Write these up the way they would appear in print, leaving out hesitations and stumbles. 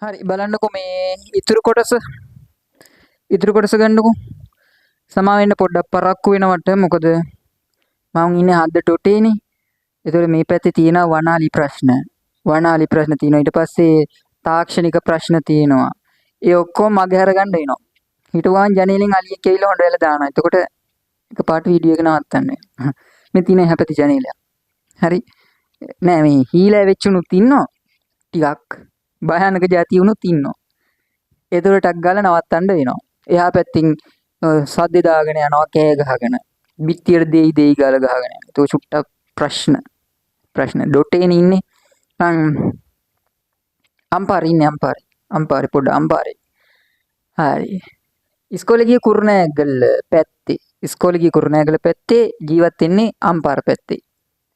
හරි බලන්නකෝ මේ ඉතුරු කොටස ගන්නකෝ. සමා වෙන්න පොඩ්ඩක් පරක්කු වෙනවට මොකද මම ඉන්නේ හද්ද ටොටේනේ. ඒතකොට මේ පැත්තේ තියෙනවා වනාලි ප්‍රශ්න. වනාලි ප්‍රශ්න තියෙනවා. ඊට පස්සේ තාක්ෂණික ප්‍රශ්න තියෙනවා. ඒ ඔක්කොම මගේ අරගන්න වෙනවා. හිටුවාන් ජනේලෙන් අලියෙක් කියලා හොඬ වෙලා දානවා. එතකොට එකපාරට වීඩියෝ එක නවත්තන්න වෙනවා. මේ තියෙන හැපති ජනේලයක්. හරි. නෑ මේ හීලා වෙච්චුනුත් ඉන්නවා. ටිකක් භයානක જાතිය උනුත් ඉන්නවා. ඒතකොට ටක් ගාලා නවත්තන්න වෙනවා. එහා පැත්තින් සද්ද දාගෙන යනවා කෑ ගහගෙන. බිත්තියට දෙයි ගාලා ගහගෙන යනවා. ඒක චුට්ටක් ප්‍රශ්න ඩොටේනේ ඉන්නේ. අම්පාරේ ඉන්නේ අම්පාරේ පොඩ අම්පාරේ. හරි. ඉස්කෝලේ ගිය කුරුණෑගල පැත්තේ ජීවත් වෙන්නේ අම්පාර පැත්තේ.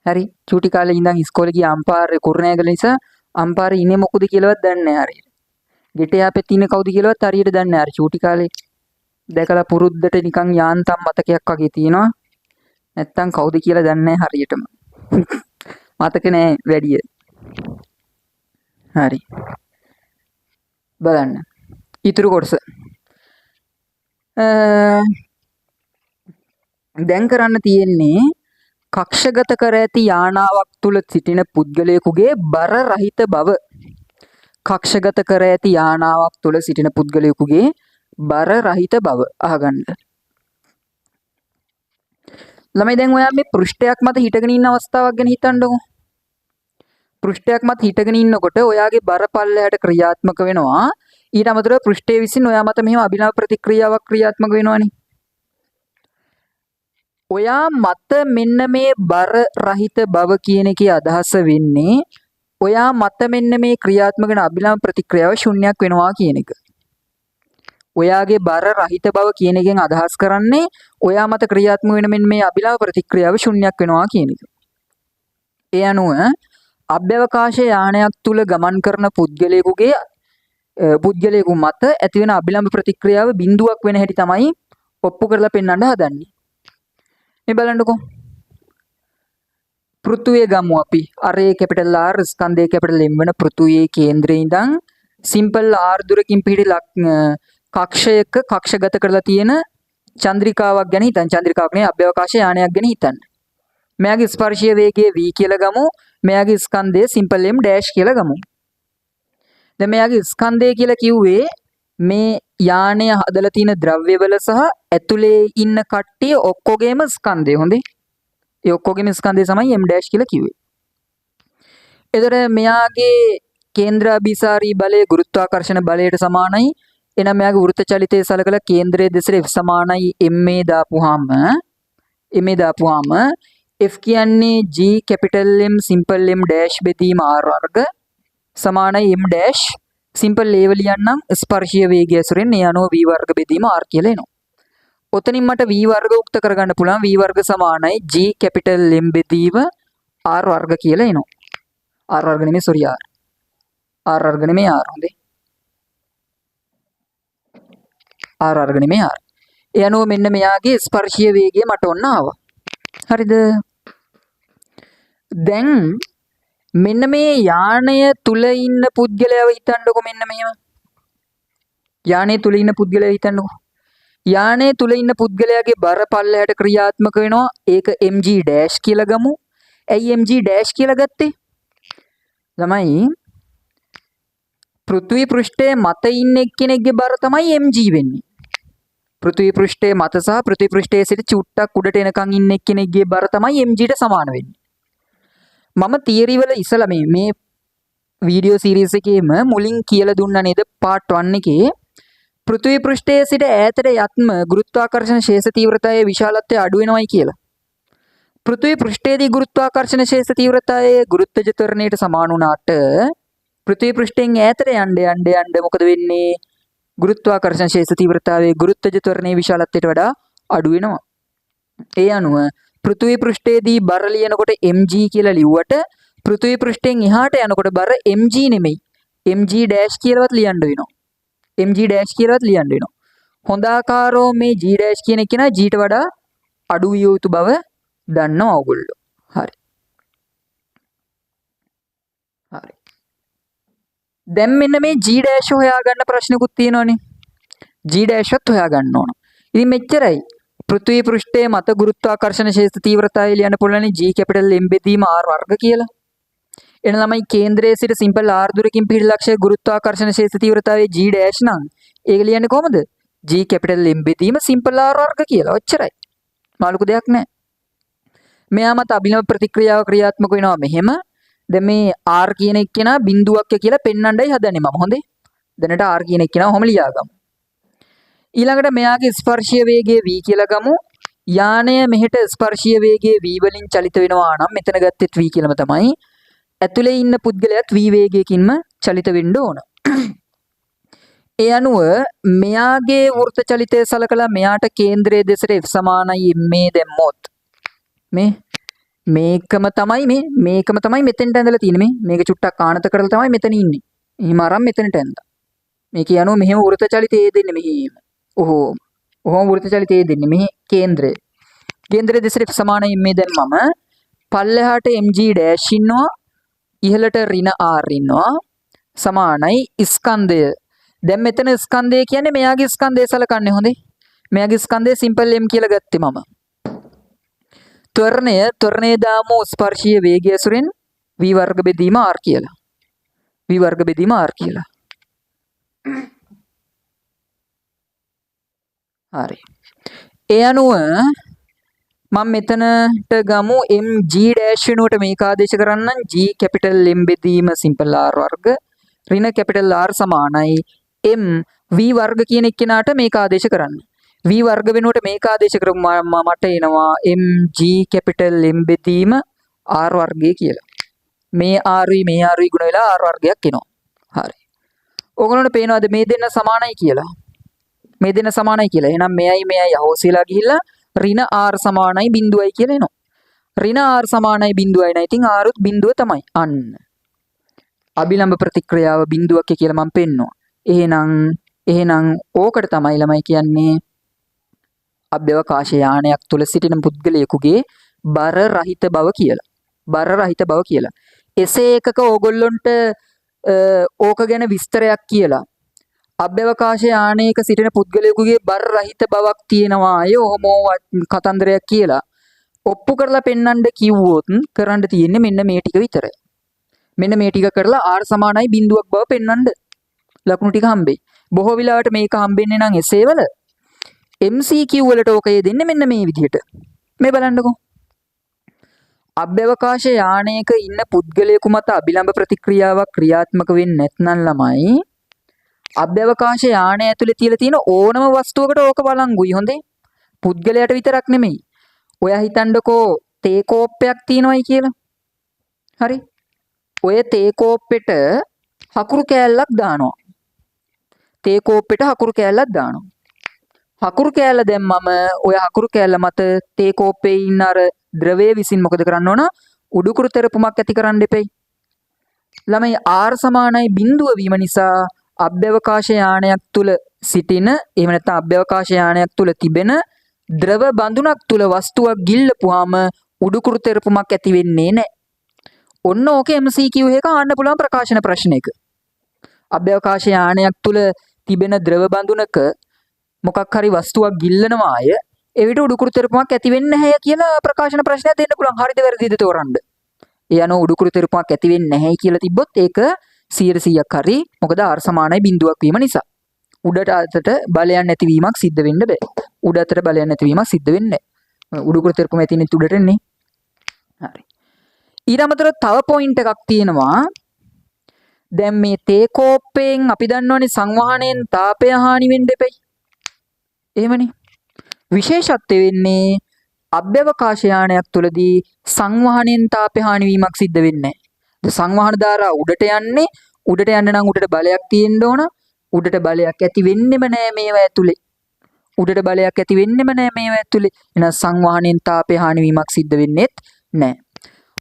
හරි. චූටි කාලේ ඉඳන් ඉස්කෝලේ ගිය අම්පාරේ කුරුණෑගල නිසා අම්පාරේ ඉන්නේ මොකද කියලාවත් දන්නේ නැහැ හරියට. ගෙට යාපෙත් ඉන්නේ කවුද කියලාවත් හරියට දන්නේ නැහැ. චූටි කාලේ දැකලා පුරුද්දට නිකන් යාන්තම් මතකයක් වගේ තියෙනවා. නැත්තම් කවුද කියලා දන්නේ නැහැ හරියටම. මතක නෑ වැඩිය. හරි. බලන්න. ඉතුරු කොටස. දැන් කරන්න තියෙන්නේ කක්ෂගත කර ඇති යානාවක් තුල සිටින පුද්ගලයෙකුගේ බර රහිත බව. කක්ෂගත කර ඇති යානාවක් තුල සිටින පුද්ගලයෙකුගේ බර රහිත බව අහගන්න. ළමයි දැන් ඔයා මේ පෘෂ්ඨයක් මත හිටගෙන ඉන්න අවස්ථාවක් ගැන හිතන්නකෝ. පෘෂ්ඨයක් මත හිටගෙන ඉන්නකොට ඔයාගේ බර පල්ලයට ක්‍රියාත්මක වෙනවා. ඊට අමතරව පෘෂ්ඨයේ විසින් ඔයා මත මෙහෙම අභිනව ප්‍රතික්‍රියාවක් ක්‍රියාත්මක වෙනවනේ. ඔයා මත මෙන්න මේ බර රහිත බව කියන එකේ අදහස වෙන්නේ ඔයා මත මෙන්න මේ ක්‍රියාත්මක වෙන අභිනව ප්‍රතික්‍රියාව ශුන්‍යයක් වෙනවා කියන එක. ඔයාගේ බර රහිත බව කියන එකෙන් අදහස් කරන්නේ ඔයා මත ක්‍රියාත්මක වෙන මෙන්න මේ අභිනව ප්‍රතික්‍රියාව ශුන්‍යයක් වෙනවා කියන එක. ඒ අනුව අභ්‍යවකාශ යානයක් තුල ගමන් කරන පුද්ගලයෙකු මත ඇති වෙන අභිලම්භ ප්‍රතික්‍රියාව බිඳුවක් වෙන හැටි තමයි ඔප්පු කරලා පෙන්වන්න හදන්නේ. මේ බලන්නකෝ. පෘථුවිය ගමු අපි. අරේ කැපිටල් R ස්කන්ධයේ කැපිටල් M වෙන පෘථුවියේ කේන්ද්‍රයේ ඉඳන් සිම්පල් R දුරකින් පිහිටි කක්ෂයක කක්ෂගත කරලා තියෙන චන්ද්‍රිකාවක් ගැන හිතන්න. චන්ද්‍රිකාවක් නෙවෙයි අභ්‍යවකාශ යානයක් ගැන හිතන්න. මෙයාගේ ස්පර්ශීය වේගය v කියලා ගමු. මෙයාගේ ස්කන්ධය සිම්පල් m ඩෑෂ් කියලා ගමු. දැන් මෙයාගේ ස්කන්ධය කියලා කිව්වේ මේ යානය හදලා තියෙන ද්‍රව්‍යවල සහ ඇතුලේ ඉන්න කට්ටිය ඔක්කොගේම ස්කන්ධය. හොඳේ. ඒ ඔක්කොගේම ස්කන්ධය තමයි m ඩෑෂ් කියලා කිව්වේ. එතකොට මෙයාගේ කේන්ද්‍රාභිසාරී බලය ගුරුත්වාකර්ෂණ බලයට සමානයි. එහෙනම් මෙයාගේ වෘත්ත චලිතය සලකලා කේන්ද්‍රයේ දෙසට F සමානයි m දාපුවාම F කියන්නේ G capital M simple M dash බෙදීම R වර්ග සමානයි M dash simple A ලියන්නම් ස්පර්ශීය වේගය ඇසුරෙන් ඒ අනුව V වර්ග බෙදීම R කියලා එනවා. ඔතනින් මට V වර්ග උක්ත කරගන්න පුළුවන්. V වර්ග සමානයි G capital M බෙදීම R වර්ග කියලා එනවා. R වර්ග නෙමෙයි sorry R වර්ග නෙමෙයි R හොඳේ. R වර්ග නෙමෙයි R. ඒ අනුව මෙන්න මෙයාගේ ස්පර්ශීය වේගය මට ඔන්න ආවා. හරිද? දැන් මෙන්න මේ යානය තුල ඉන්න පුද්ගලයාව හිතන්නකො මෙන්න මෙහෙම. යානය තුල ඉන්න පුද්ගලයා හිතන්නකො. යානය තුල ඉන්න පුද්ගලයාගේ බර පල්ලයට ක්‍රියාත්මක වෙනවා. ඒක mg ඩෑෂ් කියලා ගමු. ඇයි mg ඩෑෂ් කියලා ගත්තේ? ළමයි පෘථිවි පෘෂ්ඨයේ මත ඉන්න එක්කෙනෙක්ගේ බර තමයි mg වෙන්නේ. පෘථිවි පෘෂ්ඨයේ මත සහ පෘථිවි පෘෂ්ඨයේ සිට චුට්ටක් උඩට එනකන් ඉන්න එක්කෙනෙක්ගේ බර තමයි mg ට සමාන වෙන්නේ. මම තියරි වල ඉස්සලා මේ වීඩියෝ සීරීස් එකේම මුලින් කියලා දුන්නා නේද පාර්ට් 1 එකේ පෘථිවි පෘෂ්ඨයේ සිට ඈතට යත්ම ගුරුත්වාකර්ෂණ ශේෂ තීව්‍රතාවයේ විශාලත්වය අඩු වෙනවයි කියලා. පෘථිවි පෘෂ්ඨයේදී ගුරුත්වාකර්ෂණ ශේෂ තීව්‍රතාවයේ ගුරුත්වජ ත්වරණයට සමාන වුණාට පෘථිවි පෘෂ්ඨයෙන් ඈතට යන්න මොකද වෙන්නේ? ගුරුත්වාකර්ෂණ ශේෂ තීව්‍රතාවයේ ගුරුත්වජ ත්වරණයේ විශාලත්වයට වඩා අඩු වෙනවා. ඒ අනුව පෘථිවි පෘෂ්ඨයේදී බර ලියනකොට mg කියලා ලිව්වට පෘථිවි පෘෂ්ඨයෙන් එහාට යනකොට බර mg නෙමෙයි mg ඩෑෂ් කියලාවත් ලියන්න වෙනවා. mg ඩෑෂ් කියලාවත් ලියන්න වෙනවා. හොඳ ආකාරව මේ g ඩෑෂ් කියන එක නා g ට වඩා අඩු විය යුතු බව දන්නවා ඔයගොල්ලෝ. හරි. දැන් මෙන්න මේ G dash හොයාගන්න ප්‍රශ්නකුත් තියෙනවනේ. G dash වත් හොයාගන්න ඕන. ඉතින් මෙච්චරයි. පෘථිවි පෘෂ්ඨයේ මත ගුරුත්වාකර්ෂණ ශේෂ්ත්‍ර තීව්‍රතාවය ලියන්න පුළුවන් G capital M බෙදීම R වර්ග කියලා. එන ළමයි කේන්ද්‍රයේ සිට සිම්පල් R දුරකින් පිහිටි ලක්ෂ්‍ය ගුරුත්වාකර්ෂණ ශේෂ්ත්‍ර තීව්‍රතාවය G dash නම් ඒක ලියන්නේ කොහොමද? G capital M බෙදීම සිම්පල් R වර්ග කියලා. ඔච්චරයි. මාළුකු දෙයක් නැහැ. මෙයා මත අභිනව ප්‍රතික්‍රියාව ක්‍රියාත්මක වෙනවා මෙහෙම. දැන් මේ R කියන එක කෙනා බිඳුවක් කියලා පෙන්වන්නයි හදන්නේ මම. හොඳේ. දැනට R කියන එක කෙනා ඔහොම ලියාගමු. ඊළඟට මෙයාගේ ස්පර්ශීය වේගය v කියලා ගමු. යානය මෙහෙට ස්පර්ශීය වේගය v වලින් චලිත වෙනවා නම් මෙතන ගත්තෙත් v කියලාම තමයි. ඇතුලේ ඉන්න පුද්ගලයාත් v වේගයකින්ම චලිත වෙන්න ඕන. ඒ අනුව මෙයාගේ වෘත්ත චලිතය සලකලා මෙයාට කේන්ද්‍රයේ දෙසට f සමානයි m දැම්මොත් මේකම තමයි මෙතෙන්ට ඇඳලා තියෙන්නේ මේක චුට්ටක් ආනත කරලා තමයි මෙතන ඉන්නේ. එහෙම අරන් මෙතනට ඇඳලා. මේක යනවා මෙහෙම වෘත්ත චලිතය දෙන්නේ මෙහෙම. ඔහොම වෘත්ත චලිතය දෙන්නේ මෙහි කේන්ද්‍රය. කේන්ද්‍රයේ දෙසට f සමානයි m දැම්මම පල්ලෙහාට mg dash ඉන්නවා. ඉහළට ඍණ r ඉන්නවා. සමානයි ස්කන්ධය. දැන් මෙතන ස්කන්ධය කියන්නේ මෙයාගේ ස්කන්ධය සලකන්නේ හොඳේ. මෙයාගේ ස්කන්ධය සිම්පල් m කියලා ගත්තේ මම. ත්වරණය දාමු ස්පර්ශීය වේගය ඇසුරෙන් v වර්ග බෙදීම r කියලා. v වර්ග බෙදීම r කියලා. හරි. ඒ අනුව මම මෙතනට ගමු mg dash වෙනුවට මේක ආදේශ කරන්නම් g capital M බෙදීම simple r වර්ග ඍණ capital R සමානයි m v වර්ග කියන එක්කෙනාට මේක ආදේශ කරන්න. v වර්ග වෙනුවට මේක ආදේශ කරමු මට එනවා mg capital M බෙදීම r වර්ගය කියලා. මේ r ගුණ වෙලා r වර්ගයක් එනවා. හරි. ඕගොල්ලන්ට පේනවද මේ දෙන්න සමානයි කියලා? මේ දෙන්න සමානයි කියලා. එහෙනම් මෙයයි අහෝසියලා ගිහිල්ලා ඍණ r සමානයි බිඳුවයි කියලා එනවා. ඍණ r සමානයි බිඳුවයි නයි. ඉතින් r උත් බිඳුව තමයි. අන්න. අභිලම්භ ප්‍රතික්‍රියාව බිඳුවක් කියලා මම පෙන්නවා. එහෙනම් ඕකට තමයි ළමයි කියන්නේ අභ්‍යවකාශ යානයක් තුල සිටින පුද්ගලයෙකුගේ බර රහිත බව කියලා. බර රහිත බව කියලා. එසේ එකක ඕගොල්ලොන්ට ඕක ගැන විස්තරයක් කියලා. අභ්‍යවකාශ යානයක සිටින පුද්ගලයෙකුගේ බර රහිත බවක් තියෙනවා අය ඔහොම කතන්දරයක් කියලා ඔප්පු කරලා පෙන්වන්න කිව්වොත් කරන්න තියෙන්නේ මෙන්න මේ ටික විතරයි. මෙන්න මේ ටික කරලා r සමානයි බිඳුවක් බව පෙන්වන්න ලකුණු ටික හම්බෙයි. බොහෝ විලාවට මේක හම්බෙන්නේ නම් එසේවල MCQ වලට ඕකය දෙන්නේ මෙන්න මේ විදිහට. මේ බලන්නකෝ. අභ්‍යවකාශ යානයක ඉන්න පුද්ගලයෙකු මත අභිලම්භ ප්‍රතික්‍රියාවක් ක්‍රියාත්මක වෙන්නේ නැත්නම් ළමයි අභ්‍යවකාශ යානය ඇතුලේ තියලා තියෙන ඕනම වස්තුවකට ඕක බලංගුයි හොඳේ. පුද්ගලයාට විතරක් නෙමෙයි. ඔයා හිතන්නකෝ තේ කෝප්පයක් තියෙනවයි කියලා. හරි. ඔය තේ කෝප්පෙට හකුරු කෑල්ලක් දානවා. තේ කෝප්පෙට හකුරු කෑල්ලක් දානවා. හකුරු කෑල්ල දැම්මම ඔය හකුරු කෑල්ල මත තේ කෝප්පේ ඉන්න අර ද්‍රවය විසින් මොකද කරන්න ඕන? උඩුකුරු තෙරපුමක් ඇති කරන්න දෙපෙයි. ළමයි r සමානයි බිඳුව වීම නිසා අභ්‍යවකාශ යානයක් තුල සිටින එහෙම නැත්නම් අභ්‍යවකාශ යානයක් තුල තිබෙන ද්‍රව බඳුනක් තුල වස්තුවක් ගිල්ලපුවාම උඩුකුරු තෙරපුමක් ඇති වෙන්නේ නැහැ. ඔන්න ඕකේ MCQ එක ආන්න පුළුවන් ප්‍රකාශන ප්‍රශ්නයක. අභ්‍යවකාශ යානයක් තුල තිබෙන ද්‍රව බඳුනක මොකක් හරි වස්තුවක් ගිල්ලනවා අය එවිට උඩුකුරු තෙරපුමක් ඇති වෙන්නේ නැහැ කියලා ප්‍රකාශන ප්‍රශ්නයක් දෙන්න පුළුවන්. හරිද වැරදිද තෝරන්න. ඒ අනුව උඩුකුරු තෙරපුමක් ඇති වෙන්නේ නැහැ කියලා තිබ්බොත් ඒක 100%ක් හරි. මොකද r සමානයි බිඳුවක් වීම නිසා. උඩට අතට බලයන් නැතිවීමක් සිද්ධ වෙන්න බෑ. උඩ අතට බලයන් නැතිවීමක් සිද්ධ වෙන්නේ නැහැ. උඩුකුරු තෙරපුම ඇතිනේ උඩට එන්නේ. හරි. ඊට අමතරව තව පොයින්ට් එකක් තියෙනවා. දැන් මේ තේ කෝප්පයෙන් අපි දන්නවනේ සංවහණයෙන් තාපය හානි වෙන්න දෙපයි. එහෙමනේ. විශේෂත්වය වෙන්නේ අභ්‍යවකාශ යානයක් තුලදී සංවහණයෙන් තාපය හානි වීමක් සිද්ධ වෙන්නේ නැහැ. සංවහන ධාරා උඩට යන්නේ උඩට යන්න නම් උඩට බලයක් තියෙන්න ඕන. උඩට බලයක් ඇති වෙන්නෙම නෑ මේවා ඇතුලේ. උඩට බලයක් ඇති වෙන්නෙම නෑ මේවා ඇතුලේ. එහෙනම් සංවහණයෙන් තාපය හානි වීමක් සිද්ධ වෙන්නේත් නෑ.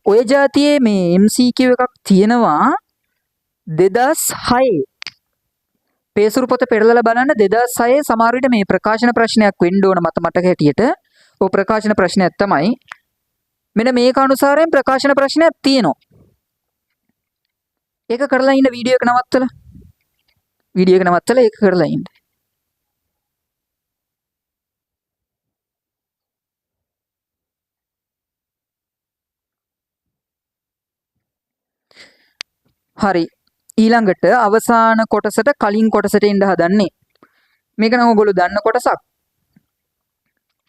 ඔය જાතියේ මේ MCQ එකක් තියෙනවා 2006 පේසුරු පොත පෙරලලා බලන්න 2006 සමහර විට මේ ප්‍රකාශන ප්‍රශ්නයක් වෙන්න ඕන මතක හැටියට. ඔය ප්‍රකාශන ප්‍රශ්නයක් තමයි මෙන්න මේක අනුසාරයෙන් ප්‍රකාශන ප්‍රශ්නයක් තියෙනවා. ඒක කරලා ඉන්න වීඩියෝ එක නවත්තලා ඒක කරලා ඉන්න. හරි. ඊළඟට අවසාන කොටසට කලින් කොටසට එන්න හදන්නේ. මේක නම් ඔයගොල්ලෝ දන්න කොටසක්.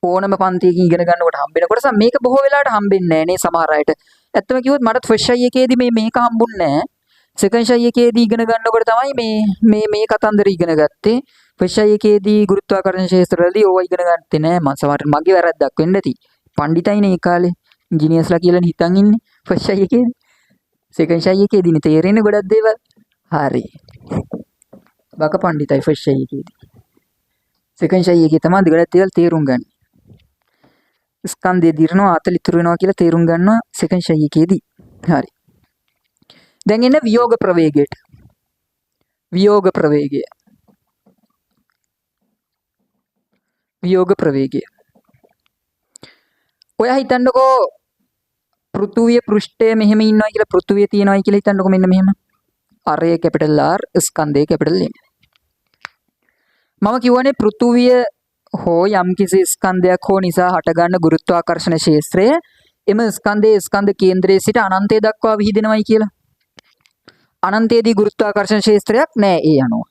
ඕනම පන්තියකින් ඉගෙන ගන්නකොට හම්බෙන කොටසක්. මේක බොහෝ වෙලාවට හම්බෙන්නේ නැහැ නේ සමහර අයට. ඇත්තම කිව්වොත් මටත් ෆස්ට් අයි එකේදී මේක හම්බුන්නේ නැහැ. සෙකන්ඩ් අයි එකේදී ඉගෙන ගන්නකොට තමයි මේ කතන්දර ඉගෙන ගත්තේ. ෆස්ට් අයි එකේදී ගුරුත්වාකර්ෂණ ශාස්ත්‍රවලදී ඕවා ඉගෙන ගත්තේ නැහැ. මම සමහරට මගේ වැරද්දක් වෙන්න ඇති. පණ්ඩිතයිනේ ඒ කාලේ. ඉංජිනේර්ස්ලා කියලා හිතන් ඉන්නේ ෆස්ට් අයි එකේදී. සෙකන්ඩ් අයි එකේදීනේ තේරෙන්නේ ගොඩක් දේවල්. හරි. බක පණ්ඩිතයි ෆස්ට් අයි එකේදී. සෙකන්ඩ් අයි එකේ තමයි ගොඩක් දේවල් තේරුම් ගන්න. ස්කන්ධය දිරනවා අතල ඉතුරු වෙනවා කියලා තේරුම් ගන්නවා සෙකන්ඩ් අයි එකේදී. හරි. දැන් එන්න වියෝග ප්‍රවේගයට. වියෝග ප්‍රවේගය. වියෝග ප්‍රවේගය. ඔයා හිතන්නකෝ පෘථුවිය පෘෂ්ඨයේ මෙහෙම ඉන්නවා කියලා පෘථුවිය තියෙනවා කියලා හිතන්නකෝ මෙන්න මෙහෙම. අරය කැපිටල් R ස්කන්ධය කැපිටල් M. මම කියවනේ පෘථුවිය හෝ යම්කිසි ස්කන්ධයක් හෝ නිසා හටගන්න ගුරුත්වාකර්ෂණ ක්ෂේත්‍රය එම ස්කන්ධයේ ස්කන්ධ කේන්ද්‍රයේ සිට අනන්තය දක්වා විහිදෙනවයි කියලා. අනන්තයේදී ගුරුත්වාකර්ෂණ ක්ෂේත්‍රයක් නැහැ ඒ අණුව.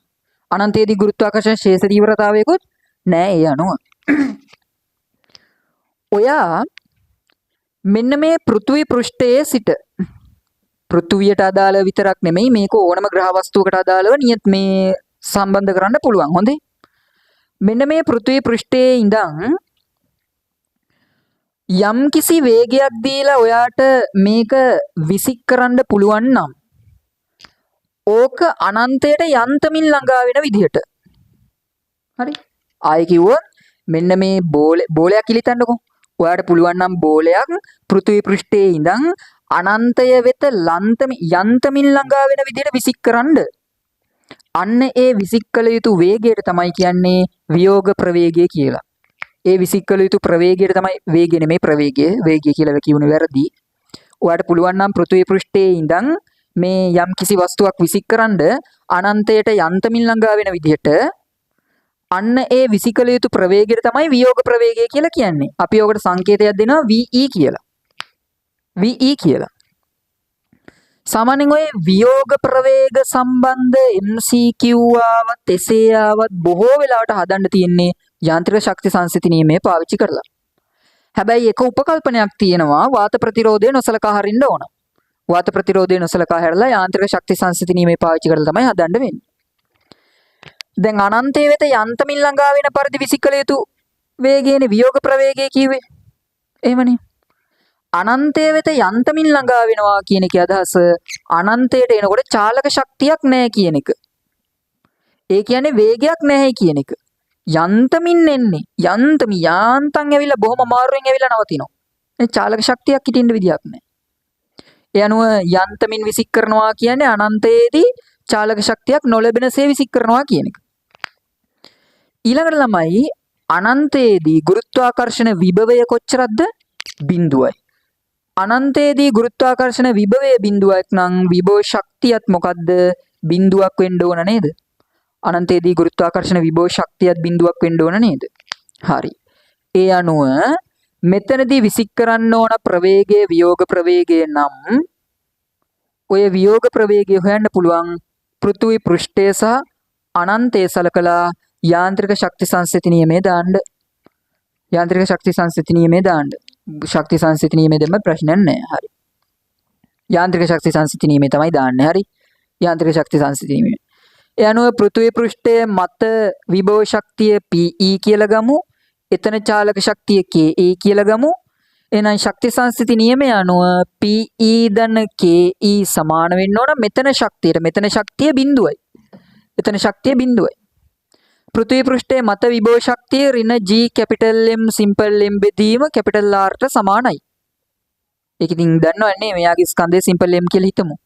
අනන්තයේදී ගුරුත්වාකර්ෂණ ක්ෂේත්‍ර තීව්‍රතාවයකුත් නැහැ ඒ අණුව. ඔයා මෙන්න මේ පෘථුවි පෘෂ්ඨයේ සිට පෘථුවියට අදාළ විතරක් නෙමෙයි මේක ඕනම ග්‍රහ වස්තුවකට අදාළව නියත මේ සම්බන්ධ කරන්න පුළුවන්. හොඳේ. මෙන්න මේ පෘථුවි පෘෂ්ඨයේ ඉඳන් යම් කිසි වේගයක් දීලා ඔයාට මේක විසික් කරන්න පුළුවන් නම් ඕක අනන්තයට යන්තමින් ළඟා වෙන විදිහට. හරි. ආයෙ කිව්වොත් මෙන්න මේ බෝලයක් කිලිතන්නකෝ. ඔයාට පුළුවන් නම් බෝලයක් පෘථිවි පෘෂ්ඨයේ ඉඳන් අනන්තය වෙත යන්තමින් ළඟා වෙන විදිහට විසික් කරන්න. අන්න ඒ විසික් කළ යුතු වේගයට තමයි කියන්නේ වියෝග ප්‍රවේගය කියලා. ඒ විසික් කළ යුතු ප්‍රවේගයට තමයි වේගය නෙමෙයි ප්‍රවේගය. වේගය කියලා කියුනේ වැරදි. ඔයාට පුළුවන් නම් පෘථිවි පෘෂ්ඨයේ ඉඳන් මේ යම් කිසි වස්තුවක් විසික් කරන්න අනන්තයට යන්තමින් ළඟා වෙන විදිහට අන්න ඒ විසිකල යුතු ප්‍රවේගයට තමයි වියෝග ප්‍රවේගය කියලා කියන්නේ. අපි ඔකට සංකේතයක් දෙනවා VE කියලා. VE කියලා. සාමාන්‍යයෙන් ඔය වියෝග ප්‍රවේග සම්බන්ධ MCQ ආවත් එසේ ආවත් බොහෝ වෙලාවට හදන්න තියෙන්නේ යාන්ත්‍රික ශක්ති සංසිති නියමය පාවිච්චි කරලා. හැබැයි එක උපකල්පනයක් තියෙනවා වාත ප්‍රතිරෝධය නොසලකා හරින්න ඕන. වාත ප්‍රතිරෝධය නොසලකා හැරලා යාන්ත්‍රික ශක්ති සංසිති නියමය පාවිච්චි කරලා තමයි හදන්න වෙන්නේ. දැන් අනන්තයේ වෙත යන්තමින් ළඟා වෙන පරිදි විසිකල යුතු වේගයනේ වියෝග ප්‍රවේගය කිව්වේ. එහෙමනේ. අනන්තයේ වෙත යන්තමින් ළඟා වෙනවා කියන එකේ අදහස අනන්තයට එනකොට චාලක ශක්තියක් නැහැ කියන එක. ඒ කියන්නේ වේගයක් නැහැ කියන එක. යන්තමින් එන්නේ. යාන්තම් ඇවිල්ලා බොහොම අමාරුවෙන් ඇවිල්ලා නවතිනවා. ඒ චාලක ශක්තියක් හිටින්න විදියක් නැහැ. ඒ අනුව යන්තමින් විසික් කරනවා කියන්නේ අනන්තයේදී චාලක ශක්තියක් නොලැබෙනසේ විසික් කරනවා කියන එක. ඊළඟට ළමයි අනන්තයේදී ගුරුත්වාකර්ෂණ විභවය කොච්චරද? බිඳුවයි. අනන්තයේදී ගුරුත්වාකර්ෂණ විභවය බිඳුවක් නම් විභව ශක්තියත් මොකද්ද? බිඳුවක් වෙන්න ඕන නේද? අනන්තයේදී ගුරුත්වාකර්ෂණ විභව ශක්තියත් බිඳුවක් වෙන්න ඕන නේද? හරි. ඒ අනුව මෙතනදී විසික් කරන්න ඕන ප්‍රවේගය වියෝග ප්‍රවේගය නම් ඔය වියෝග ප්‍රවේගය හොයන්න පුළුවන් පෘථිවි පෘෂ්ඨය සහ අනන්තය සලකලා යාන්ත්‍රික ශක්ති සංසිති නියමයේ දාන්න. යාන්ත්‍රික ශක්ති සංසිති නියමයේ දාන්න. ශක්ති සංසිති නියමයේ දෙන්න ප්‍රශ්නයක් නැහැ. හරි. යාන්ත්‍රික ශක්ති සංසිති නියමයේ තමයි දාන්නේ. හරි. යාන්ත්‍රික ශක්ති සංසිති නියමය. ඒ අනුව පෘථිවි පෘෂ්ඨයේ මත විභව ශක්තිය PE කියලා ගමු. එතන චාලක ශක්තිය KE කියලා ගමු. එහෙනම් ශක්ති සංසිති නියමය අනුව PE ධන KE සමාන වෙන්න ඕන මෙතන ශක්තියට. මෙතන ශක්තිය බිඳුවයි. එතන ශක්තිය බිඳුවයි. පෘථිවි පෘෂ්ඨයේ මත විභව ශක්තිය ඍණ G capital M simple M බෙදීම කැපිටල් R ට සමානයි. ඒක ඉතින් දන්නවන්නේ මෙයාගේ ස්කන්ධය සිම්පල් M කියලා හිතමු.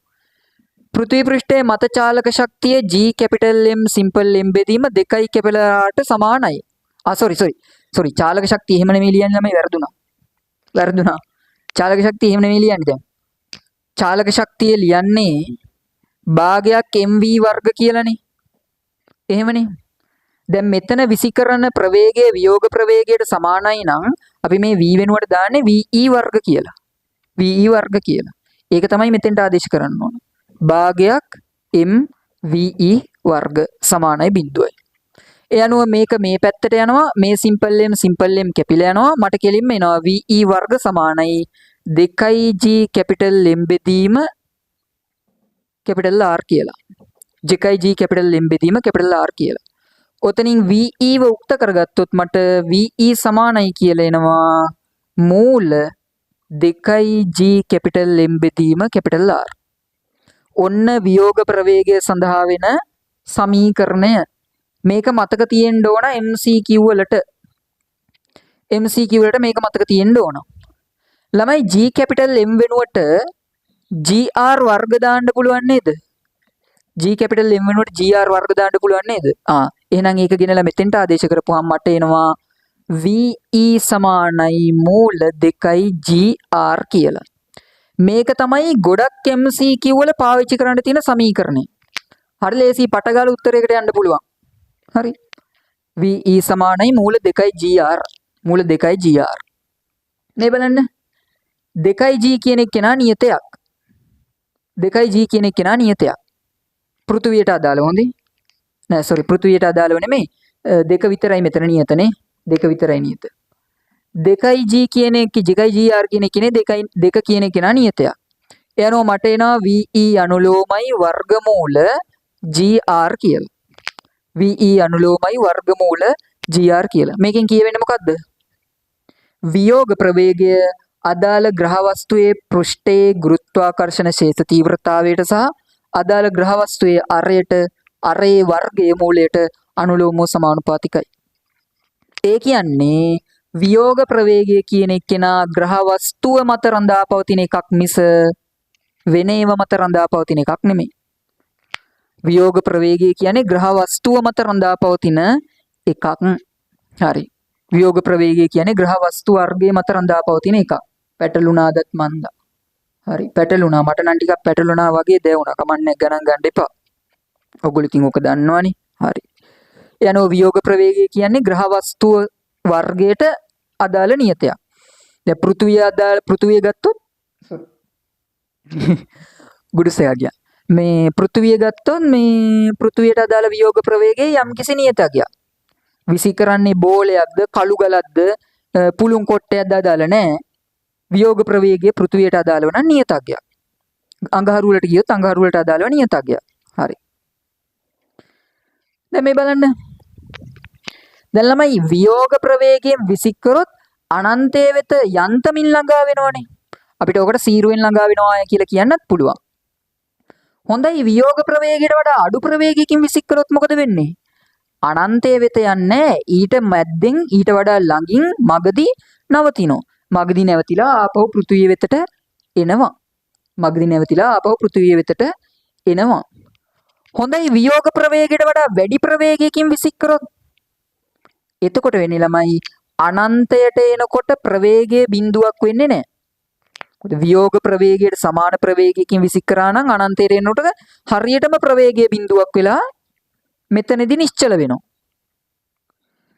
පෘථිවි පෘෂ්ඨයේ මත චාලක ශක්තිය G capital M simple M බෙදීම 2 කැපිටල් R ට සමානයි. sorry චාලක ශක්තිය එහෙම නෙමෙයි ලියන්නේ ළමයි වැරදුනා. චාලක ශක්තිය එහෙම නෙමෙයි ලියන්නේ දැන්. චාලක ශක්තිය ලියන්නේ භාගයක් mv වර්ග කියලානේ. එහෙමනේ. දැන් මෙතන විසිකරන ප්‍රවේගය වියෝග ප්‍රවේගයට සමානයි නම් අපි මේ v වෙනුවට දාන්නේ ve වර්ග කියලා. ve වර්ග කියලා. ඒක තමයි මෙතෙන්ට ආදේශ කරන්න ඕන. භාගයක් mve වර්ග සමානයි බිඳුවයි. ඒ අනුව මේක මේ පැත්තට යනවා, මේ සිම්පල් m කැපිලා යනවා. මට කෙලින්ම එනවා ve වර්ග සමානයි 2g කැපිටල් m බෙදීම කැපිටල් R කියලා. 2g කැපිටල් m බෙදීම කැපිටල් R කියලා. ඔතනින් ve ව උක්ත කරගත්තොත් මට ve සමානයි කියලා එනවා මූල 2g කැපිටල් m බෙදීම කැපිටල් R. ඔන්න වියෝග ප්‍රවේගය සඳහා වෙන සමීකරණය. මේක මතක තියෙන්න ඕන MCQ වලට. MCQ වලට මේක මතක තියෙන්න ඕන. ළමයි g කැපිටල් m වෙනුවට gr වර්ග දාන්න පුළුවන් නේද? g කැපිටල් m වෙනුවට gr වර්ග දාන්න පුළුවන් නේද? එහෙනම් ඒක ගෙනලා මෙතෙන්ට ආදේශ කරපුවාම මට එනවා ve සමානයි මූල 2gr කියලා. මේක තමයි ගොඩක් MCQ වල පාවිච්චි කරන්න තියෙන සමීකරණය. හරි ලේසි පටගාලා උත්තරයකට යන්න පුළුවන්. හරි. ve සමානයි මූල 2gr. මූල 2gr. මේ බලන්න. 2g කියන එක නා නියතයක්. 2g කියන එක නා නියතයක්. පෘථුවියට අදාළව හොඳේ. නෑ සෝරි පෘථුවියට අදාළව නෙමෙයි. දෙක විතරයි මෙතන නියතනේ. දෙක විතරයි නියත. 2g කියන එක 2gr කියන එකනේ 2 කියන එක නා නියතයක්. ඒ අනුව මට එනවා ve අනුලෝමයි වර්ගමූල gr කියලා. ve අනුලෝමයි වර්ගමූල gr කියලා. මේකෙන් කියවෙන්නේ මොකද්ද? වියෝග ප්‍රවේගය අදාළ ග්‍රහ වස්තුවේ පෘෂ්ඨයේ ගුරුත්වාකර්ෂණ ශේෂ තීව්‍රතාවයට සහ අදාළ ග්‍රහ වස්තුවේ අරේ වර්ගයේ මූලයට අනුලෝමව සමානුපාතිකයි. ඒ කියන්නේ වියෝග ප්‍රවේගය කියන එකේනා ග්‍රහ වස්තුව මත රඳා පවතින එකක් මිස වෙන ඒවා මත රඳා පවතින එකක් නෙමෙයි. වියෝග ප්‍රවේගය කියන්නේ ග්‍රහ වස්තුව මත රඳා පවතින එකක්. හරි. වියෝග ප්‍රවේගය කියන්නේ ග්‍රහ වස්තු වර්ගයේ මත රඳා පවතින එකක්. පැටලුණාදත් මන්දා. හරි පැටලුණා. මට නම් ටිකක් පැටලුණා වගේ දැනුණා. කමන්නේ ගණන් ගන්න එපා. ඔයගොල්ලෝ ඉතින් ඕක දන්නවනේ. හරි. යනෝ වියෝග ප්‍රවේගය කියන්නේ ග්‍රහ වස්තුව වර්ගයට අදාළ නියතයක්. දැන් පෘථුවිය ගත්තොත් ගුඩසයා ගියා. මේ පෘථුවිය ගත්තොත් මේ පෘථුවියට අදාළ වියෝග ප්‍රවේගයේ යම්කිසි නියතයක්. විසි කරන්නේ බෝලයක්ද කළු ගලක්ද පුළුන් කොටයක්ද අදාළ නැහැ. වියෝග ප්‍රවේගය පෘථුවියට අදාළව නම් නියතයක්. අඟහරු වලට ගියොත් අඟහරු වලට අදාළව නියතයක්. හරි. දැන් මේ බලන්න. දැන් ළමයි වියෝග ප්‍රවේගයෙන් විසිකරොත් අනන්තයේ වෙත යන්තමින් ළඟා වෙනවනේ. අපිට ඔකට සීරුවෙන් ළඟා වෙනවා කියලා කියන්නත් පුළුවන්. හොඳයි වියෝග ප්‍රවේගයට වඩා අඩු ප්‍රවේගයකින් විසිකරොත් මොකද වෙන්නේ? අනන්තයේ වෙත යන්නේ ඊට මැද්දෙන් ඊට වඩා ළඟින් මගදී නවතිනවා. මගදී නැවතිලා ආපහු පෘථුවිය වෙතට එනවා. මගදී නැවතිලා ආපහු පෘථුවිය වෙතට එනවා. හොඳයි වියෝග ප්‍රවේගයට වඩා වැඩි ප්‍රවේගයකින් විසිකරොත් එතකොට වෙන්නේ ළමයි අනන්තයට එනකොට ප්‍රවේගයේ බිඳුවක් වෙන්නේ නැහැ. මොකද වියෝග ප්‍රවේගයට සමාන ප්‍රවේගයකින් විසිකරා නම් අනන්තයට එනකොට හරියටම ප්‍රවේගයේ බිඳුවක් වෙලා මෙතනදී නිශ්චල වෙනවා.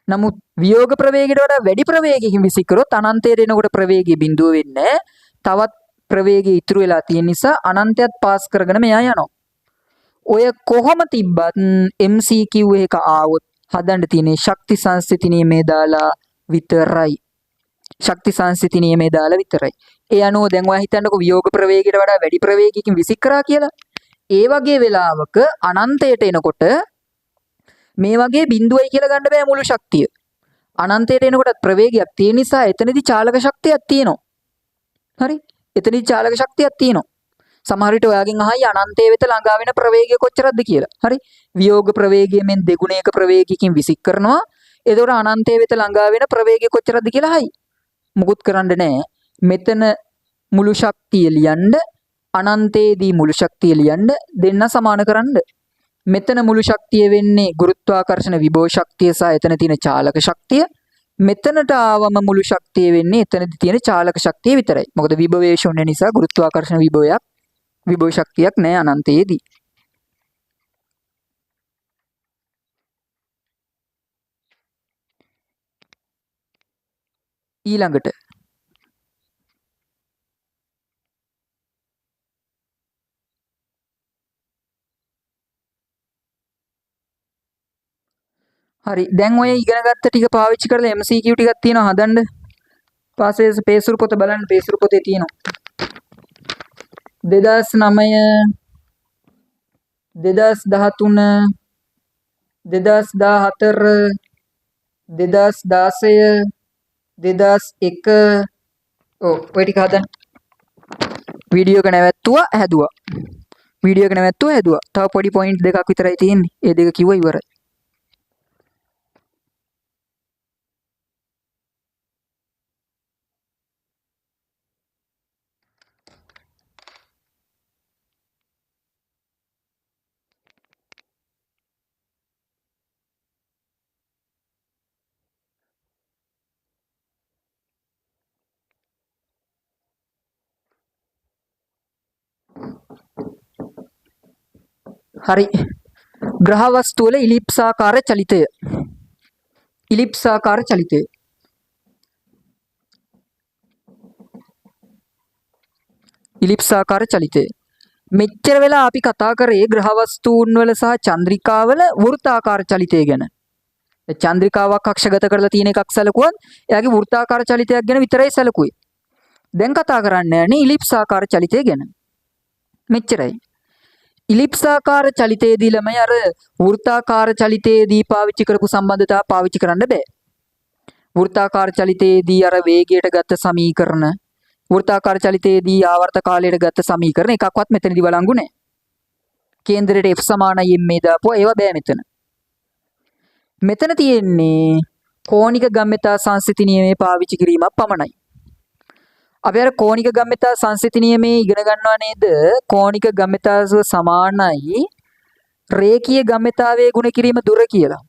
නමුත් වියෝග ප්‍රවේගයට වඩා වැඩි ප්‍රවේගයකින් විසිකරොත් අනන්තයට එනකොට ප්‍රවේගයේ බිඳුව වෙන්නේ තවත් ප්‍රවේගය ඉතුරු වෙලා තියෙන නිසා අනන්තයත් පාස් කරගෙන මෙයා යනවා. ඔය කොහොම තිබ්බත් MCQ එක ආවොත් හදන්න තියෙන්නේ ශක්ති සංස්ථිති නියමයේ දාලා විතරයි. ශක්ති සංස්ථිති නියමයේ දාලා විතරයි. ඒ අනුව දැන් ඔයා හිතන්නකෝ වියෝග ප්‍රවේගයට වඩා වැඩි ප්‍රවේගයකින් විසිකරා කියලා. ඒ වගේ වෙලාවක අනන්තයට එනකොට මේ වගේ බිඳුවයි කියලා ගන්න බෑ මුළු ශක්තිය. අනන්තයට එනකොට ප්‍රවේගයක් තියෙන නිසා එතනදී චාලක ශක්තියක් තියෙනවා. හරි? එතනදී චාලක ශක්තියක් තියෙනවා. සමහර විට ඔයාගෙන් අහයි අනන්තයේ වෙත ළඟා වෙන ප්‍රවේගය කොච්චරද කියලා. හරි? වියෝග ප්‍රවේගයෙන් දෙගුණයක ප්‍රවේගයකින් විසික් කරනවා. එතකොට අනන්තයේ වෙත ළඟා වෙන ප්‍රවේගය කොච්චරද කියලා අහයි. මුකුත් කරන්න නැහැ. මෙතන මුළු ශක්තිය ලියන්න අනන්තයේදී මුළු ශක්තිය ලියන්න දෙන්න සමාන කරන්න. මෙතන මුළු ශක්තිය වෙන්නේ ගුරුත්වාකර්ෂණ විභව ශක්තිය සහ එතන තියෙන චාලක ශක්තිය. මෙතනට ආවම මුළු ශක්තිය වෙන්නේ එතනදී තියෙන චාලක ශක්තිය විතරයි. මොකද විභවයේ ශූන්‍ය නිසා ගුරුත්වාකර්ෂණ විභව ශක්තියක් නැහැ අනන්තයේදී. ඊළඟට හරි දැන් ඔය ඉගෙන ගත්ත ටික පාවිච්චි කරලා MCQ ටිකක් තියෙනවා හදන්න. පාසේ පේසුරු පොත බලන්න පේසුරු පොතේ තියෙනවා. 2009 2013 2014 2016 2001 ඔය ටික හදන්න. වීඩියෝ එක නැවැත්තුවා හැදුවා. වීඩියෝ එක නැවැත්තුවා හැදුවා. තව පොඩි පොයින්ට් දෙකක් විතරයි තියෙන්නේ. ඒ දෙක කිව්වා ඉවරයි. හරි ග්‍රහ වස්තු වල ඉලිප්සාකාර චලිතය ඉලිප්සාකාර චලිතය ඉලිප්සාකාර චලිතය මෙච්චර වෙලා අපි කතා කරේ ග්‍රහ වස්තුන් වල සහ චන්ද්‍රිකාවල වෘත්තාකාර චලිතය ගැන. චන්ද්‍රිකාවක් කක්ෂගත කරලා තියෙන එකක් සැලකුවත් එයාගේ වෘත්තාකාර චලිතයක් ගැන විතරයි සැලකුවේ. දැන් කතා කරන්න යන්නේ ඉලිප්සාකාර චලිතය ගැන. මෙච්චරයි. ඉලිප්සාකාර චලිතයේදී ළමයි අර වෘත්තාකාර චලිතයේදී පාවිච්චි කරපු සම්බන්ධතාව පාවිච්චි කරන්න බෑ. වෘත්තාකාර චලිතයේදී අර වේගයට ගත්ත සමීකරණ වෘත්තාකාර චලිතයේදී ආවර්ත කාලයට ගත්ත සමීකරණ එකක්වත් මෙතනදී වළංගු නැහැ. කේන්දරයට F සමානයි m දාපුවා ඒවා බෑ මෙතන. මෙතන තියෙන්නේ කෝණික ගම්‍යතා සංසිති නියමයේ පාවිච්චි කිරීමක් පමණයි. අපි අර කෝණික ගම්‍යතා සංසිති නියමයේ ඉගෙන ගන්නවා නේද? කෝණික ගම්‍යතාව සමානයි රේඛීය ගම්‍යතාවයේ ගුණ කිරීම දුර කියලා.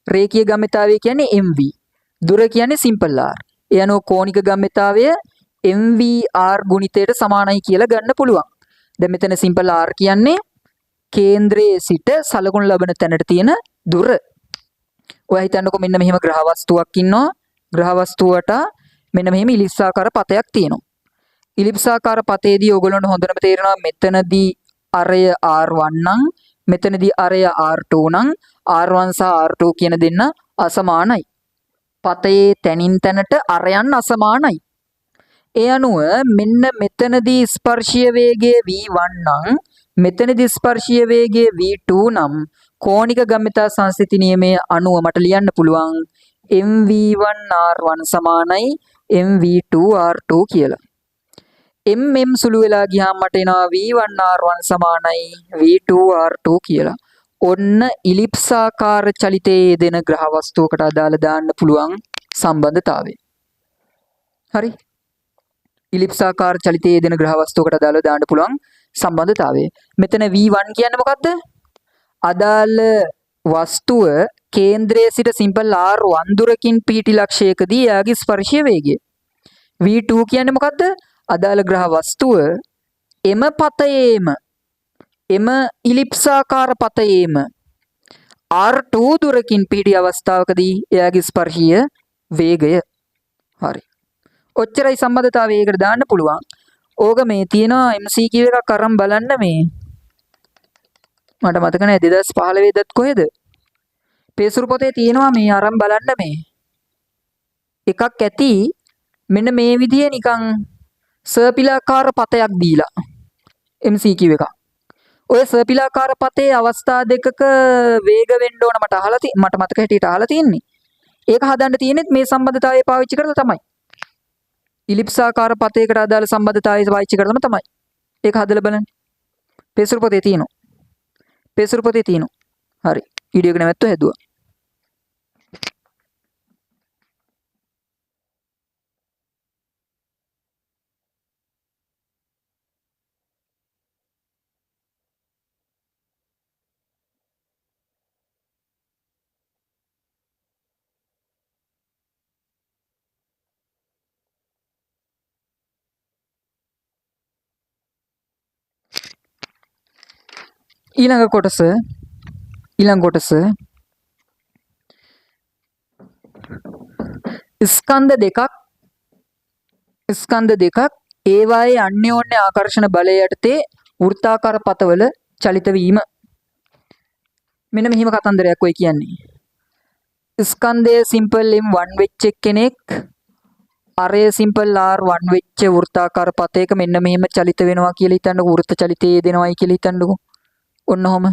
රේඛීය ගම්‍යතාවය කියන්නේ mv. දුර කියන්නේ simple r. ඒ අනුව කෝණික ගම්‍යතාවය mvr ගුණිතයට සමානයි කියලා ගන්න පුළුවන්. දැන් මෙතන simple r කියන්නේ කේන්ද්‍රයේ සිට සලකුණු ලබන තැනට තියෙන දුර. ඔයා හිතන්නකො මෙන්න මෙහෙම ග්‍රහ වස්තුවක් ඉන්නවා. ග්‍රහ වස්තුවට මෙන්න මෙහෙම ඉලිප්සාකාර පතයක් තියෙනවා. ඉලිප්සාකාර පතේදී ඕගොල්ලන්ට හොඳටම තේරෙනවා මෙතනදී අරය r1 නම් මෙතනදී අරය r2 නම් r1 සහ r2 කියන දෙන්න අසමානයි. පතයේ තැනින් තැනට අරයන් අසමානයි. ඒ අනුව මෙන්න මෙතනදී ස්පර්ශීය වේගය v1 නම් මෙතනදී ස්පර්ශීය වේගය v2 නම් කෝණික ගම්‍යතා සංසිති නියමයේ අනුව මට ලියන්න පුළුවන් mv1r1 සමානයි mv2r2 කියලා. mm සුළු වෙලා ගියාම මට එනවා v1r1 සමානයි v2r2 කියලා. ඔන්න ඉලිප්සාකාර චලිතයේ යෙදෙන ග්‍රහ වස්තුවකට අදාළ දාන්න පුළුවන් සම්බන්ධතාවය. හරි. ඉලිප්සාකාර චලිතයේ යෙදෙන ග්‍රහ වස්තුවකට අදාළව දාන්න පුළුවන් සම්බන්ධතාවය. මෙතන v1 කියන්නේ මොකද්ද? අදාළ වස්තුව කේන්ද්‍රයේ සිට සිම්පල් r1 දුරකින් පිහිටි ලක්ෂයකදී එයාගේ ස්පර්ශීය වේගය. v2 කියන්නේ මොකද්ද? අදාළ ග්‍රහ වස්තුව එම පතයේම එම ඉලිප්සාකාර පතයේම r2 දුරකින් පිහිටි අවස්ථාවකදී එයාගේ ස්පර්ශීය වේගය. හරි. ඔච්චරයි සම්බන්ධතාවය. ඒකට දාන්න පුළුවන්. ඕක මේ තියෙනවා MCQ එකක් අරන් බලන්න මේ. මට මතක නැහැ 2015 දත් කොහෙද? පේසුරු පොතේ තියෙනවා මේ අරන් බලන්න මේ. එකක් ඇති මෙන්න මේ විදිහේ නිකන් සර්පිලාකාර පතයක් දීලා MCQ එකක්. ඔය සර්පිලාකාර පතේ අවස්ථා දෙකක වේග වෙන්න ඕන මට මතක හැටියට අහලා තියෙන්නේ. ඒක හදන්න තියෙන්නේ මේ සම්බන්ධතාවය පාවිච්චි කරලා තමයි. ඉලිප්සාකාර පතයකට අදාළ සම්බන්ධතාවය පාවිච්චි කරලම තමයි. ඒක හදලා බලන්න. පේසුරු පොතේ තියෙනවා. පේසුරු පොතේ තියෙනවා. හරි. වීඩියෝ එක නැවැත්තුවා හැදුවා. ඊළඟ කොටස ස්කන්ධ දෙකක් ස්කන්ධ දෙකක් ඒවායේ අන්‍යෝන්‍ය ආකර්ෂණ බලය යටතේ වෘත්තාකාර පතවල චලිත වීම. මෙන්න මෙහිම කතන්දරයක් ඔය කියන්නේ. ස්කන්ධයේ සිම්පල් M1 වෙච්ච කෙනෙක් අරය සිම්පල් R1 වෙච්ච වෘත්තාකාර පතයක මෙන්න මෙහෙම චලිත වෙනවා කියලා හිතන්නකො. වෘත්ත චලිතයේ දෙනවයි කියලා හිතන්නකො. ඔන්න ඔහම.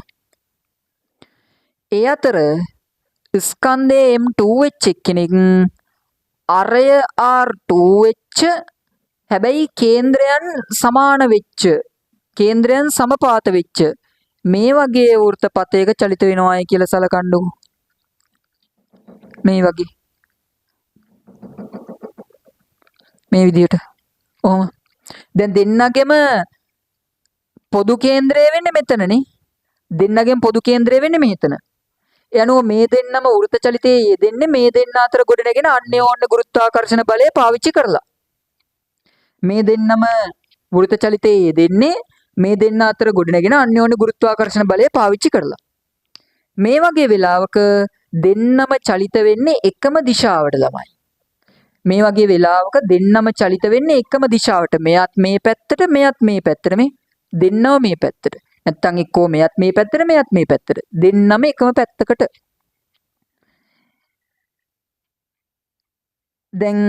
ඒ අතර ස්කන්ධයේ M2 වෙච්ච කෙනෙක් අරය R2 වෙච්ච හැබැයි කේන්ද්‍රයන් සමාන වෙච්ච කේන්ද්‍රයන් සමපාත වෙච්ච මේ වගේ වෘත්ත පතයක චලිත වෙනවායි කියලා සලකන්නකො. මේ වගේ මේ විදිහට. ඔහොම. දැන් දෙන්නගෙම පොදු කේන්ද්‍රය වෙන්නේ මෙතනනේ. දෙන්නගෙම පොදු කේන්ද්‍රය වෙන්නේ මෙතන. යනුව මේ දෙන්නම වෘත්ත චලිතයේ යෙදෙන්නේ මේ දෙන්න අතර ගොඩනගෙන අන්‍යෝන්‍ය ගුරුත්වාකර්ෂණ බලය පාවිච්චි කරලා. මේ දෙන්නම වෘත්ත චලිතයේ යෙදෙන්නේ මේ දෙන්න අතර ගොඩනගෙන අන්‍යෝන්‍ය ගුරුත්වාකර්ෂණ බලය පාවිච්චි කරලා. මේ වගේ වෙලාවක දෙන්නම චලිත වෙන්නේ එකම දිශාවට ළමයි. මේ වගේ වෙලාවක දෙන්නම චලිත වෙන්නේ එකම දිශාවට. මෙයත් මේ පැත්තට, මෙයත් මේ පැත්තට. මේ දෙන්නම මේ පැත්තට. නැත්තම් එක්කෝ මෙයත් මේ පැත්තට, මෙයත් මේ පැත්තට. දෙන්නම එකම පැත්තකට. දැන්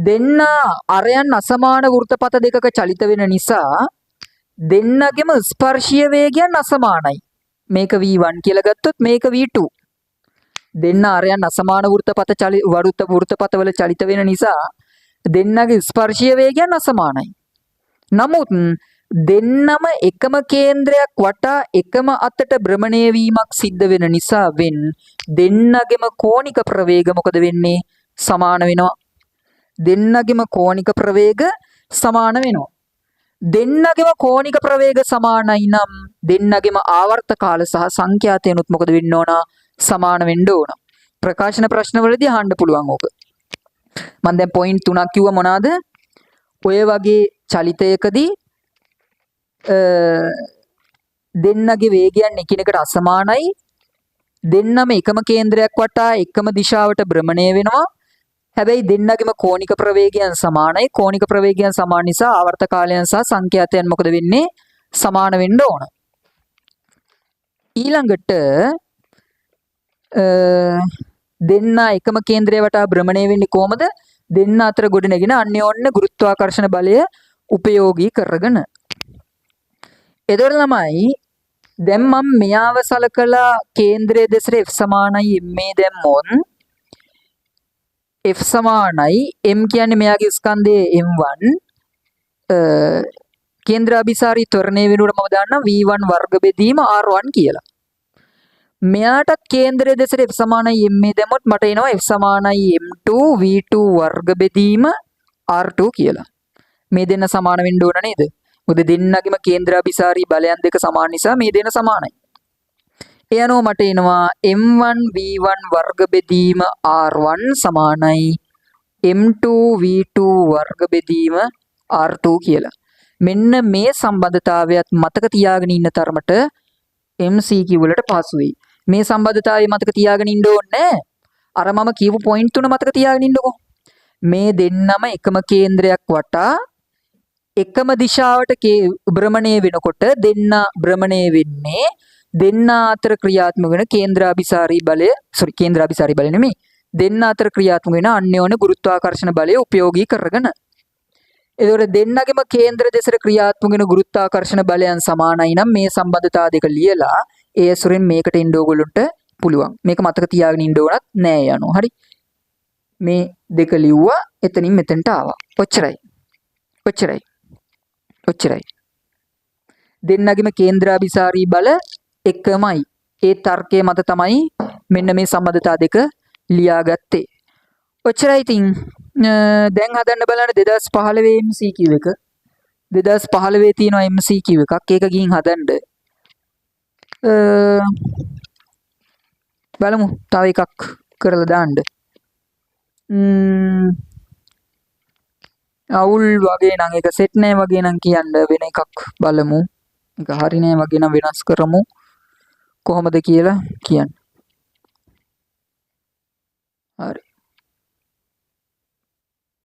දෙන්න අරයන් අසමාන වෘත්තපත දෙකක චලිත වෙන නිසා දෙන්නගෙම ස්පර්ශීය වේගයන් අසමානයි. මේක V1 කියලා ගත්තොත් මේක V2. දෙන්න අරයන් අසමාන වෘත්තපතවල චලිත වෙන නිසා දෙන්නගේ ස්පර්ශීය වේගයන් අසමානයි. නමුත් දෙන්නම එකම කේන්ද්‍රයක් වටා එකම අතට භ්‍රමණය වීමක් සිද්ධ වෙන නිසා දෙන්නගෙම කෝණික ප්‍රවේග මොකද වෙන්නේ? සමාන වෙනවා. දෙන්නගෙම කෝණික ප්‍රවේග සමාන වෙනවා. දෙන්නගෙම කෝණික ප්‍රවේග සමානයි නම් දෙන්නගෙම ආවර්ත කාල සහ සංඛ්‍යාතයනොත් මොකද වෙන්න ඕන? සමාන වෙන්න ඕන. ප්‍රකාශන ප්‍රශ්නවලදී අහන්න පුළුවන් ඕක. මම දැන් පොයින්ට් 3ක් කිව්ව මොනවාද? ඔය වගේ චලිතයකදී දෙන්නගේ වේගයන් එකිනෙකට අසමානයි. දෙන්නම එකම කේන්ද්‍රයක් වටා එකම දිශාවට භ්‍රමණය වෙනවා. හැබැයි දෙන්නගෙම කෝණික ප්‍රවේගයන් සමානයි. කෝණික ප්‍රවේගයන් සමාන නිසා ආවර්ත කාලයන් සහ සංඛ්‍යාතයන් මොකද වෙන්නේ? සමාන වෙන්න ඕන. ඊළඟට දෙන්න එකම කේන්ද්‍රය වටා භ්‍රමණය වෙන්නේ කොහමද? දෙන්න අතර ගොඩනගෙන අන්‍යෝන්‍ය ගුරුත්වාකර්ෂණ බලය උපයෝගී කරගෙන. එතකොට ළමයි දැන් මම මෙයාව සලකලා කේන්ද්‍රයේ දෙසට F සමානයි M මේ දැම්මොත් F සමානයි M කියන්නේ මෙයාගේ ස්කන්ධයේ M1 කේන්ද්‍රාභිසාරී ත්වරණය වෙනුවට මම දාන්නම් V1 වර්ග බෙදීම R1 කියලා. මෙයාටත් කේන්ද්‍රයේ දෙසට F සමානයි M මේ දැම්මොත් මට එනවා F සමානයි M2 V2 වර්ග බෙදීම R2 කියලා. මේ දෙන්න සමාන වෙන්න ඕන නේද? මොකද දෙන්නගෙම කේන්ද්‍රාභිසාරී බලයන් දෙක සමාන නිසා මේ දෙන්න සමානයි. ඒ අනුව මට එනවා M1 V1 වර්ග බෙදීම R1 සමානයි M2 V2 වර්ග බෙදීම R2 කියලා. මෙන්න මේ සම්බන්ධතාවයත් මතක තියාගෙන ඉන්න තරමට MCQ වලට පහසු වෙයි. මේ සම්බන්ධතාවය මතක තියාගෙන ඉන්න ඕනේ. අර මම කියපු පොයින්ට් තුන මතක තියාගෙන ඉන්නකෝ. මේ දෙන්නම එකම කේන්ද්‍රයක් වටා එකම දිශාවට භ්‍රමණය වෙනකොට දෙන්න භ්‍රමණය වෙන්නේ දෙන්න අතර ක්‍රියාත්මක වෙන කේන්ද්‍රාභිසාරී බලය කේන්ද්‍රාභිසාරී බලය නෙමෙයි දෙන්න අතර ක්‍රියාත්මක වෙන අන්‍යෝන්‍ය ගුරුත්වාකර්ෂණ බලය උපයෝගී කරගෙන. එතකොට දෙන්නගෙම කේන්ද්‍ර දෙසට ක්‍රියාත්මක වෙන ගුරුත්වාකර්ෂණ බලයන් සමානයි නම් මේ සම්බන්ධතාව දෙක ලියලා ඒ ඇසුරෙන් මේකට එන්න ඕගොල්ලන්ට පුළුවන්. මේක මතක තියාගෙන ඉන්න ඕනත් නෑ යනවා. හරි. මේ දෙක ලිව්වා එතනින් මෙතෙන්ට ආවා. ඔච්චරයි. දෙන්නගෙම කේන්ද්‍රාභිසාරී බල එකමයි. ඒ තර්කයේ මත තමයි මෙන්න මේ සම්බන්ධතා දෙක ලියාගත්තේ. ඔච්චරයි. ඉතින් දැන් හදන්න බලන්න 2015 MCQ එක. 2015 තියෙනවා MCQ එකක්. ඒක ගිහින් හදන්න. බලමු තව එකක් කරලා දාන්න. අවුල් වගේ නම් එක සෙට් නෑ වගේ නම් කියන්න වෙන එකක් බලමු. ඒක හරි නෑ වගේ නම් වෙනස් කරමු. කොහොමද කියලා කියන්න. හරි.